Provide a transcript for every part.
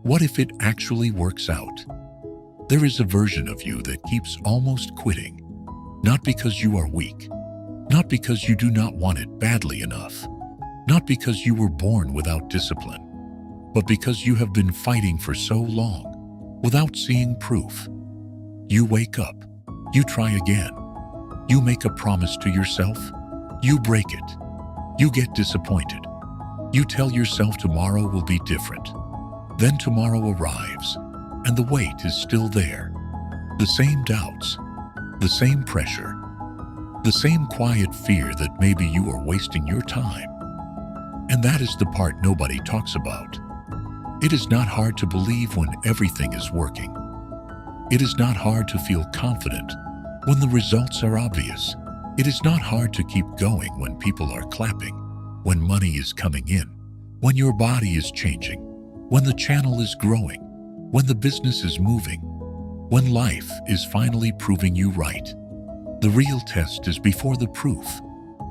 What if it actually works out? There is a version of you that keeps almost quitting, not because you are weak, not because you do not want it badly enough, not because you were born without discipline, but because you have been fighting for so long without seeing proof. You wake up, you try again, you make a promise to yourself, you break it, you get disappointed, you tell yourself tomorrow will be different. Then tomorrow arrives, and the weight is still there. The same doubts, the same pressure, the same quiet fear that maybe you are wasting your time. And that is the part nobody talks about. It is not hard to believe when everything is working. It is not hard to feel confident when the results are obvious. It is not hard to keep going when people are clapping, when money is coming in, when your body is changing, when the channel is growing, when the business is moving, when life is finally proving you right. The real test is before the proof,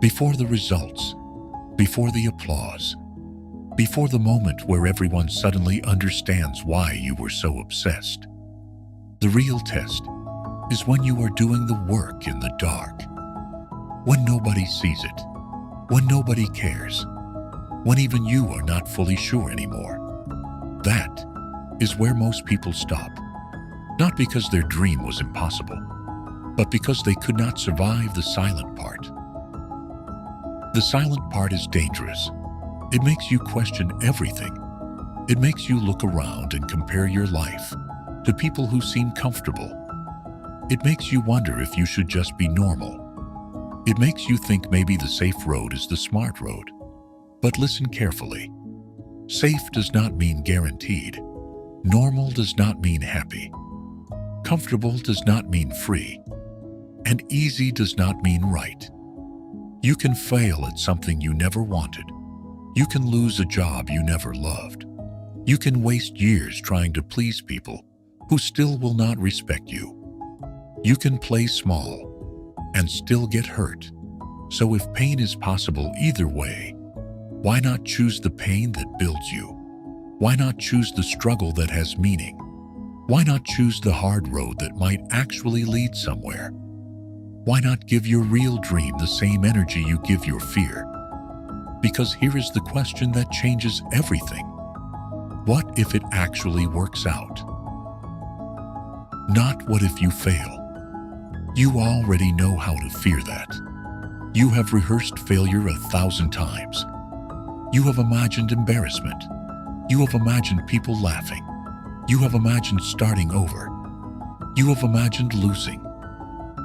before the results, before the applause, before the moment where everyone suddenly understands why you were so obsessed. The real test is when you are doing the work in the dark, when nobody sees it, when nobody cares, when even you are not fully sure anymore. That is where most people stop, not because their dream was impossible, but because they could not survive the silent part. The silent part is dangerous. It makes you question everything. It makes you look around and compare your life to people who seem comfortable. It makes you wonder if you should just be normal. It makes you think maybe the safe road is the smart road. But listen carefully. Safe does not mean guaranteed. Normal does not mean happy. Comfortable does not mean free. And easy does not mean right. You can fail at something you never wanted. You can lose a job you never loved. You can waste years trying to please people who still will not respect you. You can play small and still get hurt. So if pain is possible either way, why not choose the pain that builds you? Why not choose the struggle that has meaning? Why not choose the hard road that might actually lead somewhere? Why not give your real dream the same energy you give your fear? Because here is the question that changes everything. What if it actually works out? Not what if you fail. You already know how to fear that. You have rehearsed failure 1,000 times. You have imagined embarrassment. You have imagined people laughing. You have imagined starting over. You have imagined losing.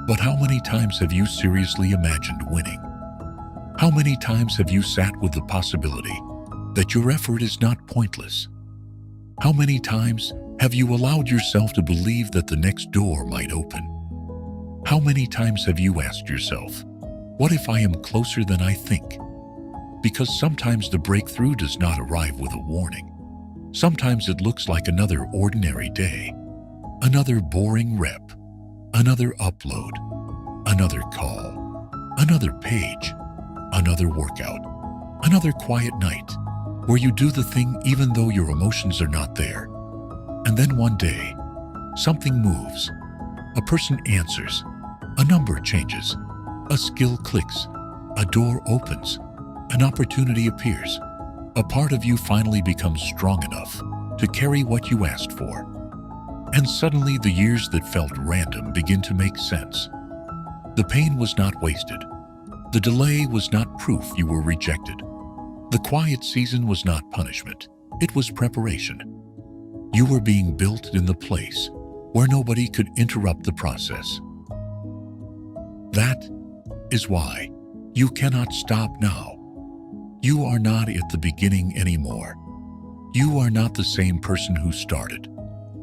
But how many times have you seriously imagined winning? How many times have you sat with the possibility that your effort is not pointless? How many times have you allowed yourself to believe that the next door might open? How many times have you asked yourself, what if I am closer than I think? Because sometimes the breakthrough does not arrive with a warning. Sometimes it looks like another ordinary day, another boring rep, another upload, another call, another page, another workout, another quiet night where you do the thing even though your emotions are not there. And then one day, something moves. A person answers, a number changes, a skill clicks, a door opens, an opportunity appears. A part of you finally becomes strong enough to carry what you asked for. And suddenly the years that felt random begin to make sense. The pain was not wasted. The delay was not proof you were rejected. The quiet season was not punishment. It was preparation. You were being built in the place where nobody could interrupt the process. That is why you cannot stop now. You are not at the beginning anymore. You are not the same person who started.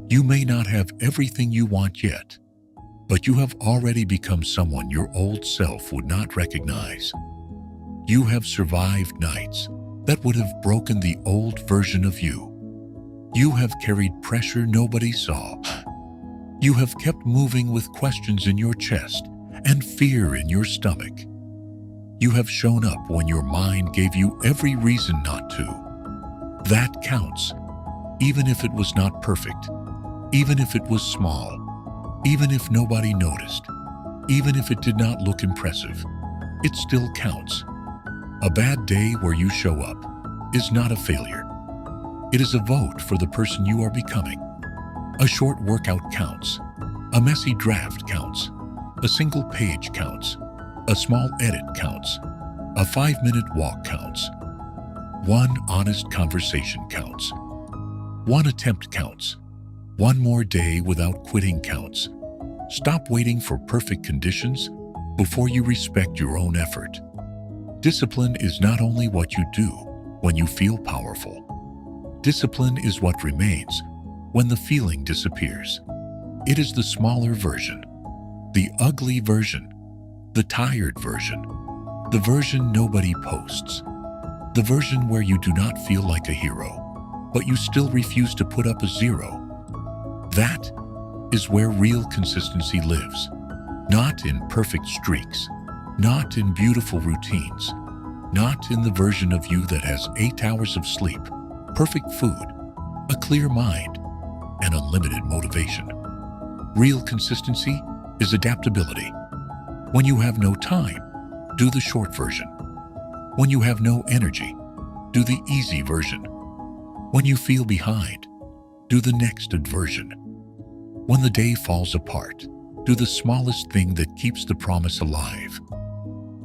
You may not have everything you want yet, but you have already become someone your old self would not recognize. You have survived nights that would have broken the old version of you. You have carried pressure nobody saw. You have kept moving with questions in your chest and fear in your stomach. You have shown up when your mind gave you every reason not to. That counts. even if it was not perfect, even if it was small, even if nobody noticed, even if it did not look impressive, it still counts. A bad day where you show up is not a failure. It is a vote for the person you are becoming. A short workout counts. A messy draft counts. A single page counts. A small edit counts. A 5-minute walk counts. One honest conversation counts. One attempt counts. One more day without quitting counts. Stop waiting for perfect conditions before you respect your own effort. Discipline is not only what you do when you feel powerful. Discipline is what remains when the feeling disappears. It is the smaller version, the ugly version, the tired version, the version nobody posts, the version where you do not feel like a hero, but you still refuse to put up a zero. That is where real consistency lives, not in perfect streaks, not in beautiful routines, not in the version of you that has 8 hours of sleep, perfect food, a clear mind, and unlimited motivation. Real consistency is adaptability. When you have no time, do the short version. When you have no energy, do the easy version. When you feel behind, do the next version. When the day falls apart, do the smallest thing that keeps the promise alive.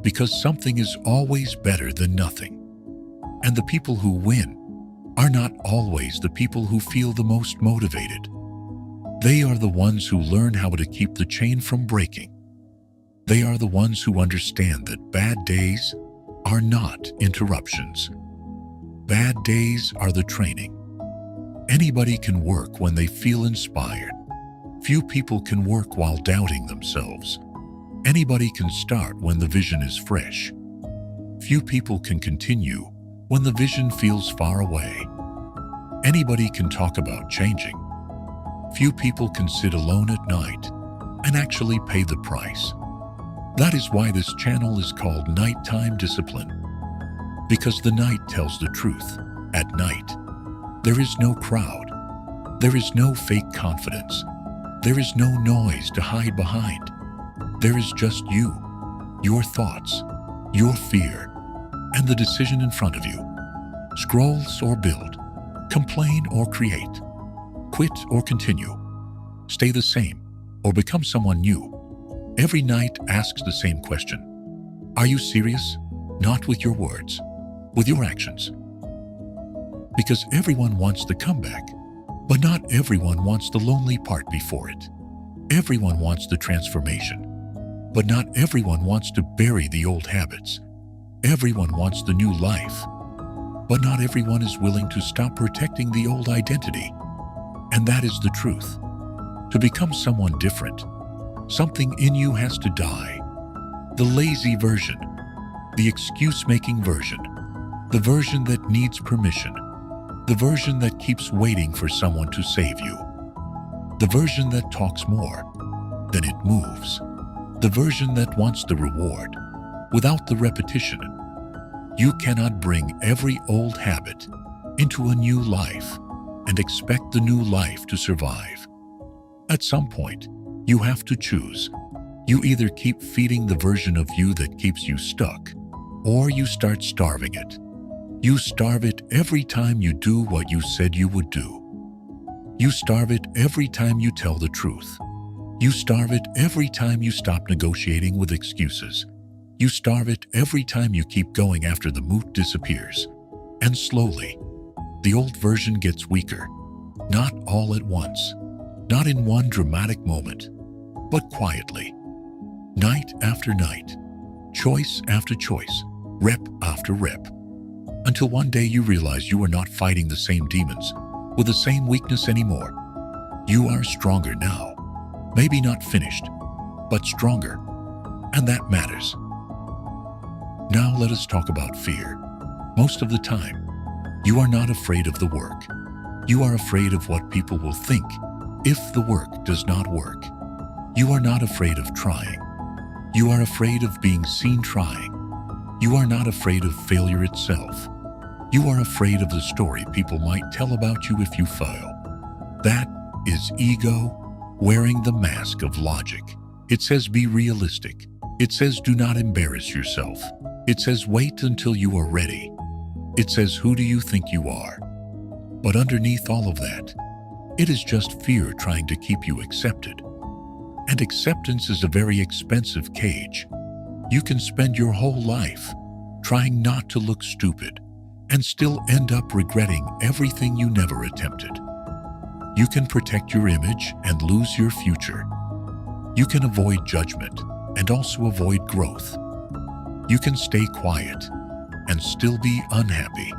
Because something is always better than nothing. And the people who win are not always the people who feel the most motivated. They are the ones who learn how to keep the chain from breaking. They are the ones who understand that bad days are not interruptions. Bad days are the training. Anybody can work when they feel inspired. Few people can work while doubting themselves. Anybody can start when the vision is fresh. Few people can continue when the vision feels far away. Anybody can talk about changing. Few people can sit alone at night and actually pay the price. That is why this channel is called Nighttime Discipline. Because the night tells the truth. At night, there is no crowd. There is no fake confidence. There is no noise to hide behind. There is just you, your thoughts, your fear, and the decision in front of you. Scrolls or build, complain or create, quit or continue, stay the same or become someone new. Every night asks the same question. Are you serious? Not with your words, with your actions. Because everyone wants the comeback, but not everyone wants the lonely part before it. Everyone wants the transformation, but not everyone wants to bury the old habits. Everyone wants the new life, but not everyone is willing to stop protecting the old identity. And that is the truth. To become someone different, something in you has to die. The lazy version, the excuse-making version, the version that needs permission, the version that keeps waiting for someone to save you, the version that talks more than it moves, the version that wants the reward without the repetition. You cannot bring every old habit into a new life and expect the new life to survive. At some point, you have to choose. You either keep feeding the version of you that keeps you stuck, or you start starving it. You starve it every time you do what you said you would do. You starve it every time you tell the truth. You starve it every time you stop negotiating with excuses. You starve it every time you keep going after the mood disappears. And slowly, the old version gets weaker. Not all at once, not in one dramatic moment, but quietly. Night after night, choice after choice, rep after rep. Until one day you realize you are not fighting the same demons with the same weakness anymore. You are stronger now. Maybe not finished, but stronger. And that matters. Now let us talk about fear. Most of the time, you are not afraid of the work. You are afraid of what people will think if the work does not work. You are not afraid of trying. You are afraid of being seen trying. You are not afraid of failure itself. You are afraid of the story people might tell about you if you fail. That is ego wearing the mask of logic. It says be realistic. It says do not embarrass yourself. It says wait until you are ready. It says who do you think you are? But underneath all of that, it is just fear trying to keep you accepted. And acceptance is a very expensive cage. You can spend your whole life trying not to look stupid and still end up regretting everything you never attempted. You can protect your image and lose your future. You can avoid judgment and also avoid growth. You can stay quiet and still be unhappy.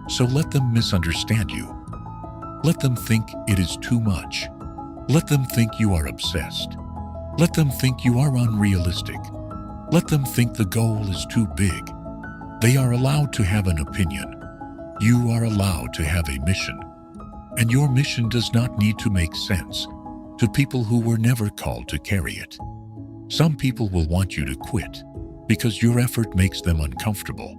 So let them misunderstand you. Let them think it is too much. Let them think you are obsessed. Let them think you are unrealistic. Let them think the goal is too big. They are allowed to have an opinion. You are allowed to have a mission. And your mission does not need to make sense to people who were never called to carry it. Some people will want you to quit because your effort makes them uncomfortable.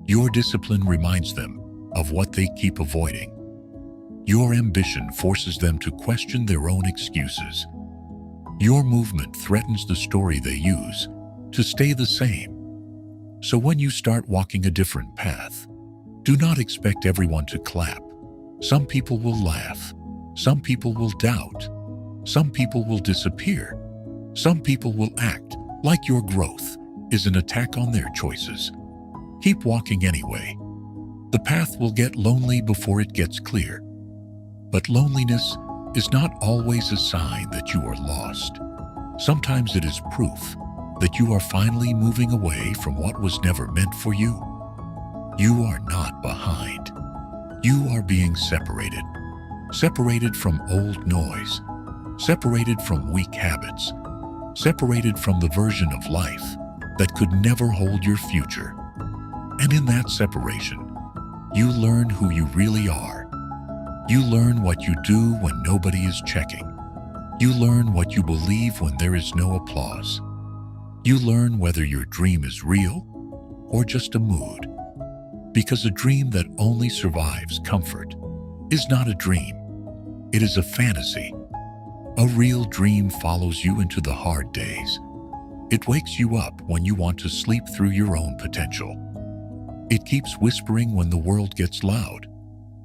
Your discipline reminds them of what they keep avoiding. Your ambition forces them to question their own excuses. Your movement threatens the story they use to stay the same. So when you start walking a different path, do not expect everyone to clap. Some people will laugh. Some people will doubt. Some people will disappear. Some people will act like your growth is an attack on their choices. Keep walking anyway. The path will get lonely before it gets clear. But loneliness is not always a sign that you are lost. Sometimes it is proof that you are finally moving away from what was never meant for you. You are not behind. You are being separated. Separated from old noise. Separated from weak habits. Separated from the version of life that could never hold your future. And in that separation, you learn who you really are. You learn what you do when nobody is checking. You learn what you believe when there is no applause. You learn whether your dream is real or just a mood. Because a dream that only survives comfort is not a dream. It is a fantasy. A real dream follows you into the hard days. It wakes you up when you want to sleep through your own potential. It keeps whispering when the world gets loud.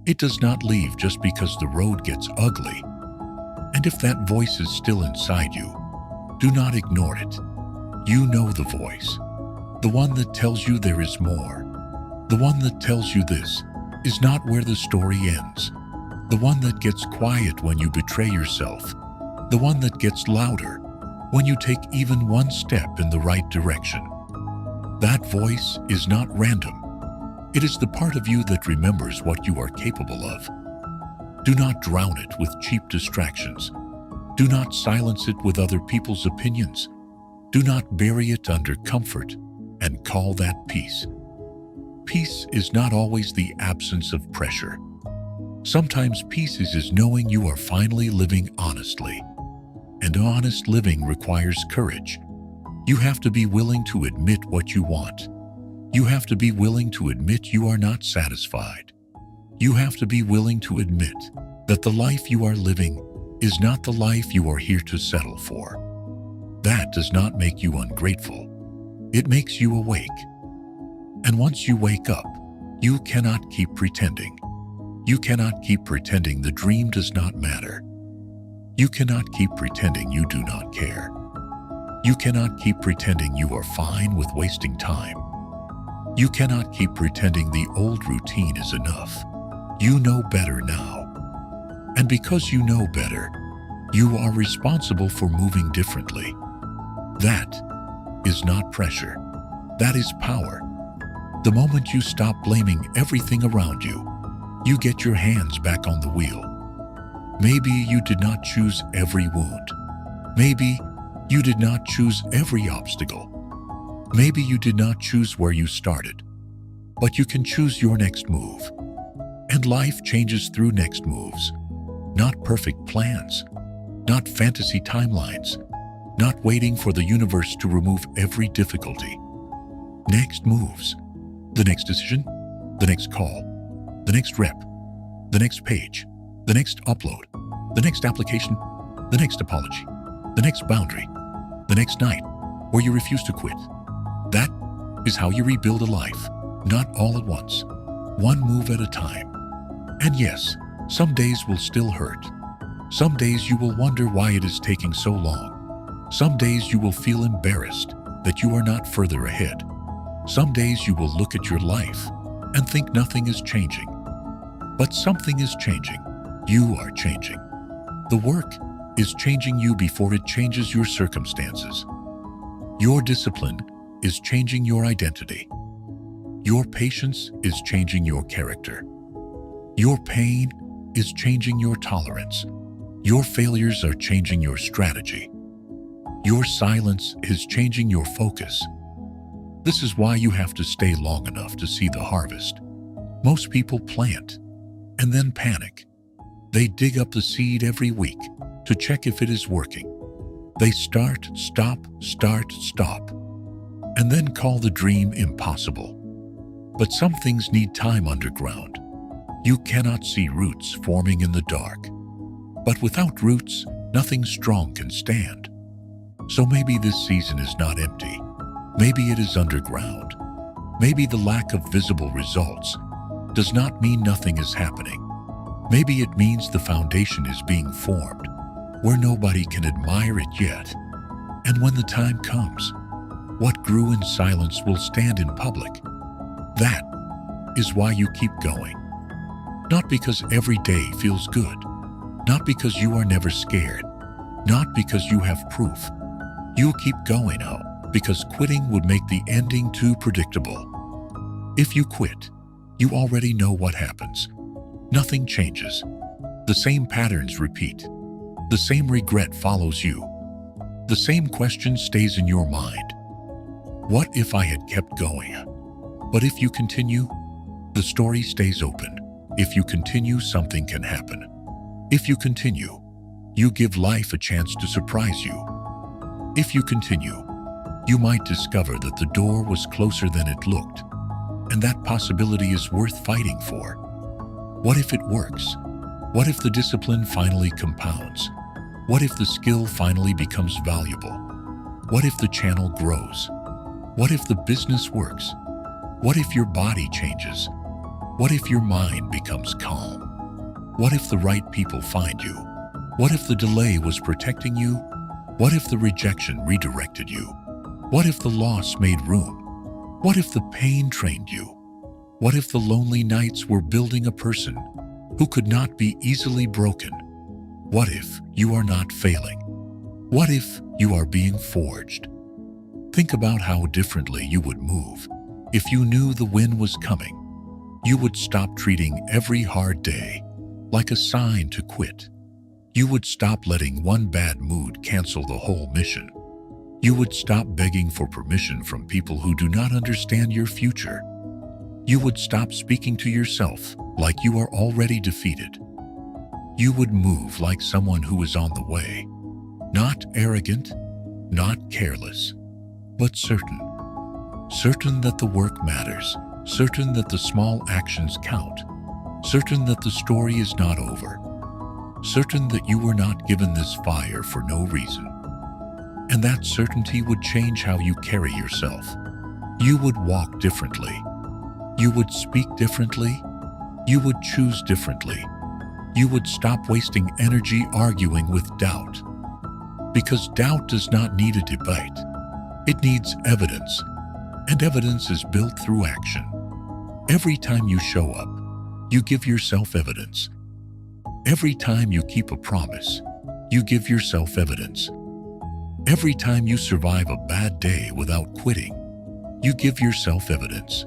It does not leave just because the road gets ugly. And if that voice is still inside you, do not ignore it. You know the voice, the one that tells you there is more, the one that tells you this is not where the story ends, the one that gets quiet when you betray yourself, the one that gets louder when you take even one step in the right direction. That voice is not random. It is the part of you that remembers what you are capable of. Do not drown it with cheap distractions. Do not silence it with other people's opinions. Do not bury it under comfort and call that peace. Peace is not always the absence of pressure. Sometimes peace is knowing you are finally living honestly. And honest living requires courage. You have to be willing to admit what you want. You have to be willing to admit you are not satisfied. You have to be willing to admit that the life you are living is not the life you are here to settle for. That does not make you ungrateful. It makes you awake. And once you wake up, you cannot keep pretending. You cannot keep pretending the dream does not matter. You cannot keep pretending you do not care. You cannot keep pretending you are fine with wasting time. You cannot keep pretending the old routine is enough. You know better now. And because you know better, you are responsible for moving differently. That is not pressure. That is power. The moment you stop blaming everything around you, you get your hands back on the wheel. Maybe you did not choose every wound. Maybe you did not choose every obstacle. Maybe you did not choose where you started, but you can choose your next move. And life changes through next moves, not perfect plans, not fantasy timelines, not waiting for the universe to remove every difficulty. Next moves, the next decision, the next call, the next rep, the next page, the next upload, the next application, the next apology, the next boundary, the next night where you refuse to quit. That is how you rebuild a life, not all at once, one move at a time. And yes, some days will still hurt. Some days you will wonder why it is taking so long. Some days you will feel embarrassed that you are not further ahead. Some days you will look at your life and think nothing is changing. But something is changing. You are changing. The work is changing you before it changes your circumstances. Your discipline is changing your identity. Your patience is changing your character. Your pain is changing your tolerance. Your failures are changing your strategy. Your silence is changing your focus. This is why you have to stay long enough to see the harvest. Most people plant and then panic. They dig up the seed every week to check if it is working. They start, stop, and then call the dream impossible. But some things need time underground. You cannot see roots forming in the dark. But without roots, nothing strong can stand. So maybe this season is not empty. Maybe it is underground. Maybe the lack of visible results does not mean nothing is happening. Maybe it means the foundation is being formed where nobody can admire it yet. And when the time comes, what grew in silence will stand in public. That is why you keep going. Not because every day feels good. Not because you are never scared. Not because you have proof. You keep going now because quitting would make the ending too predictable. If you quit, you already know what happens. Nothing changes. The same patterns repeat. The same regret follows you. The same question stays in your mind. What if I had kept going? But if you continue, the story stays open. If you continue, something can happen. If you continue, you give life a chance to surprise you. If you continue, you might discover that the door was closer than it looked, and that possibility is worth fighting for. What if it works? What if the discipline finally compounds? What if the skill finally becomes valuable? What if the channel grows? What if the business works? What if your body changes? What if your mind becomes calm? What if the right people find you? What if the delay was protecting you? What if the rejection redirected you? What if the loss made room? What if the pain trained you? What if the lonely nights were building a person who could not be easily broken? What if you are not failing? What if you are being forged? Think about how differently you would move if you knew the win was coming. You would stop treating every hard day like a sign to quit. You would stop letting one bad mood cancel the whole mission. You would stop begging for permission from people who do not understand your future. You would stop speaking to yourself like you are already defeated. You would move like someone who is on the way, not arrogant, not careless, but certain. Certain that the work matters, certain that the small actions count, certain that the story is not over, certain that you were not given this fire for no reason. And that certainty would change how you carry yourself. You would walk differently. You would speak differently. You would choose differently. You would stop wasting energy arguing with doubt. Because doubt does not need a debate. It needs evidence. And evidence is built through action. Every time you show up, you give yourself evidence. Every time you keep a promise, you give yourself evidence. Every time you survive a bad day without quitting, you give yourself evidence.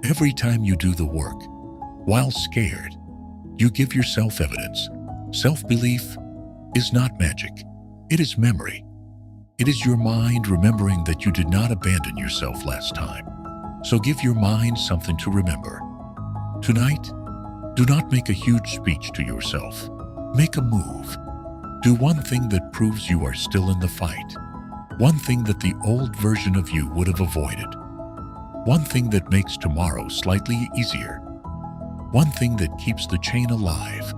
Every time you do the work, while scared, you give yourself evidence. Self-belief is not magic. It is memory. It is your mind remembering that you did not abandon yourself last time. So give your mind something to remember. Tonight, do not make a huge speech to yourself. Make a move. Do one thing that proves you are still in the fight. One thing that the old version of you would have avoided. One thing that makes tomorrow slightly easier. One thing that keeps the chain alive.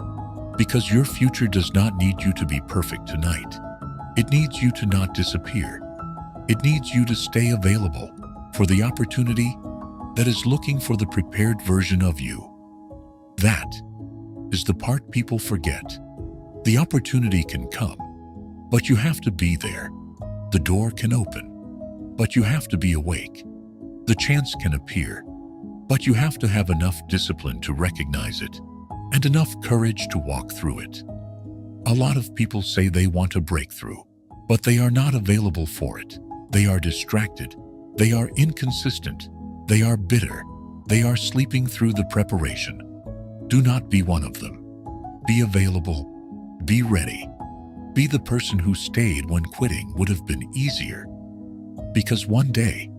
Because your future does not need you to be perfect tonight. It needs you to not disappear. It needs you to stay available for the opportunity that is looking for the prepared version of you. That is the part people forget. The opportunity can come, but you have to be there. The door can open, but you have to be awake. The chance can appear, but you have to have enough discipline to recognize it and enough courage to walk through it. A lot of people say they want a breakthrough, but they are not available for it. They are distracted. They are inconsistent. They are bitter. They are sleeping through the preparation. Do not be one of them. Be available. Be ready. Be the person who stayed when quitting would have been easier. Because one day,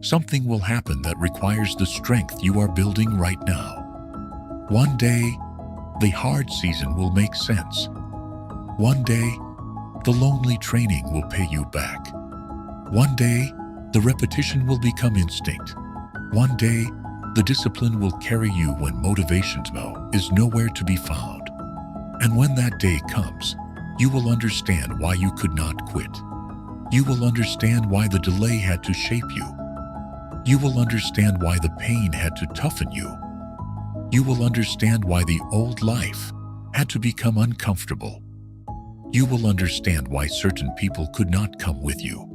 something will happen that requires the strength you are building right now. One day, the hard season will make sense. One day, the lonely training will pay you back. One day, the repetition will become instinct. One day, the discipline will carry you when motivation is nowhere to be found. And when that day comes, you will understand why you could not quit. You will understand why the delay had to shape you. You will understand why the pain had to toughen you. You will understand why the old life had to become uncomfortable. You will understand why certain people could not come with you.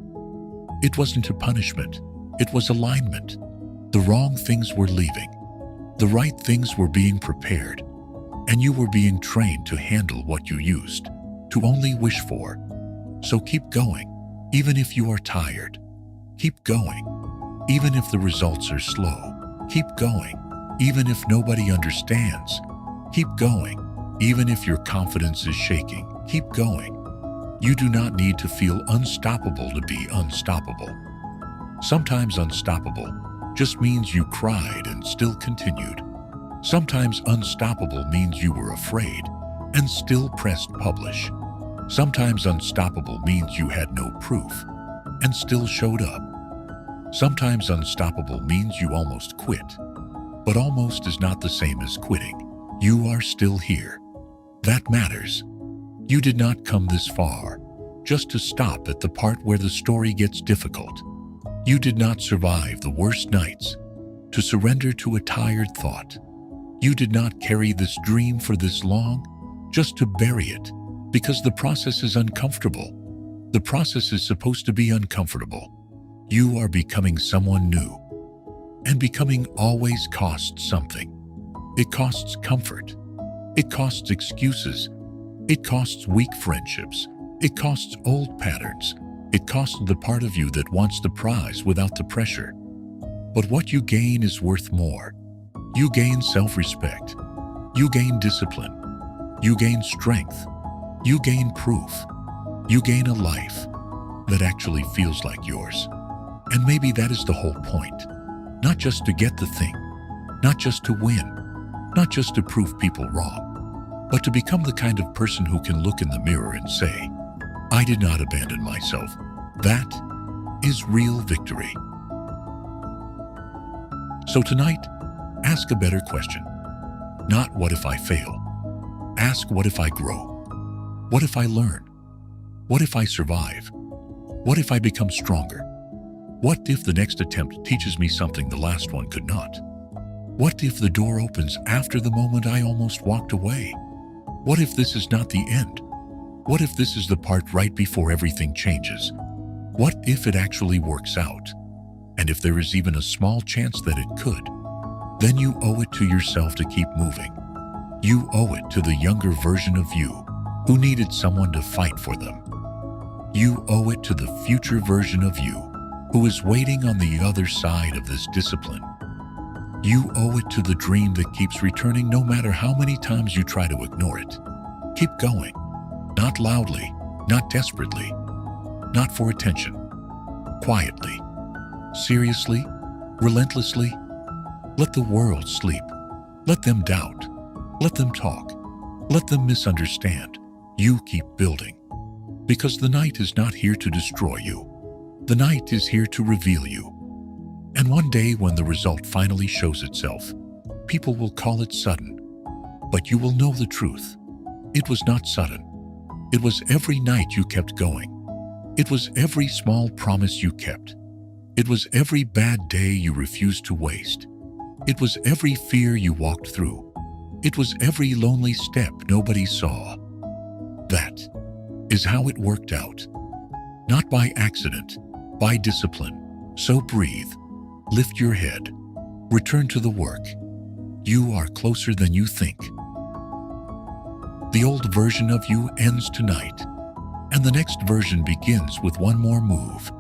It wasn't a punishment, it was alignment. The wrong things were leaving. The right things were being prepared. And you were being trained to handle what you used to only wish for. So keep going, even if you are tired. Keep going, even if the results are slow. Keep going, even if nobody understands. Keep going, even if your confidence is shaking. Keep going. You do not need to feel unstoppable to be unstoppable. Sometimes unstoppable just means you cried and still continued. Sometimes unstoppable means you were afraid and still pressed publish. Sometimes unstoppable means you had no proof and still showed up. Sometimes unstoppable means you almost quit. But almost is not the same as quitting. You are still here. That matters. You did not come this far just to stop at the part where the story gets difficult. You did not survive the worst nights to surrender to a tired thought. You did not carry this dream for this long just to bury it because the process is uncomfortable. The process is supposed to be uncomfortable. You are becoming someone new. And becoming always costs something. It costs comfort. It costs excuses. It costs weak friendships. It costs old patterns. It costs the part of you that wants the prize without the pressure. But what you gain is worth more. You gain self-respect. You gain discipline. You gain strength. You gain proof. You gain a life that actually feels like yours. And maybe that is the whole point. Not just to get the thing, not just to win, not just to prove people wrong, but to become the kind of person who can look in the mirror and say, I did not abandon myself. That is real victory. So tonight, ask a better question. Not what if I fail? Ask what if I grow? What if I learn? What if I survive? What if I become stronger? What if the next attempt teaches me something the last one could not? What if the door opens after the moment I almost walked away? What if this is not the end? What if this is the part right before everything changes? What if it actually works out? And if there is even a small chance that it could, then you owe it to yourself to keep moving. You owe it to the younger version of you who needed someone to fight for them. You owe it to the future version of you who is waiting on the other side of this discipline. You owe it to the dream that keeps returning no matter how many times you try to ignore it. Keep going. Not loudly, not desperately, not for attention. Quietly, seriously, relentlessly. Let the world sleep. Let them doubt. Let them talk. Let them misunderstand. You keep building. Because the night is not here to destroy you. The night is here to reveal you. And one day when the result finally shows itself, people will call it sudden. But you will know the truth. It was not sudden. It was every night you kept going. It was every small promise you kept. It was every bad day you refused to waste. It was every fear you walked through. It was every lonely step nobody saw. That is how it worked out. Not by accident, by discipline. So breathe, lift your head, return to the work. You are closer than you think. The old version of you ends tonight, and the next version begins with one more move.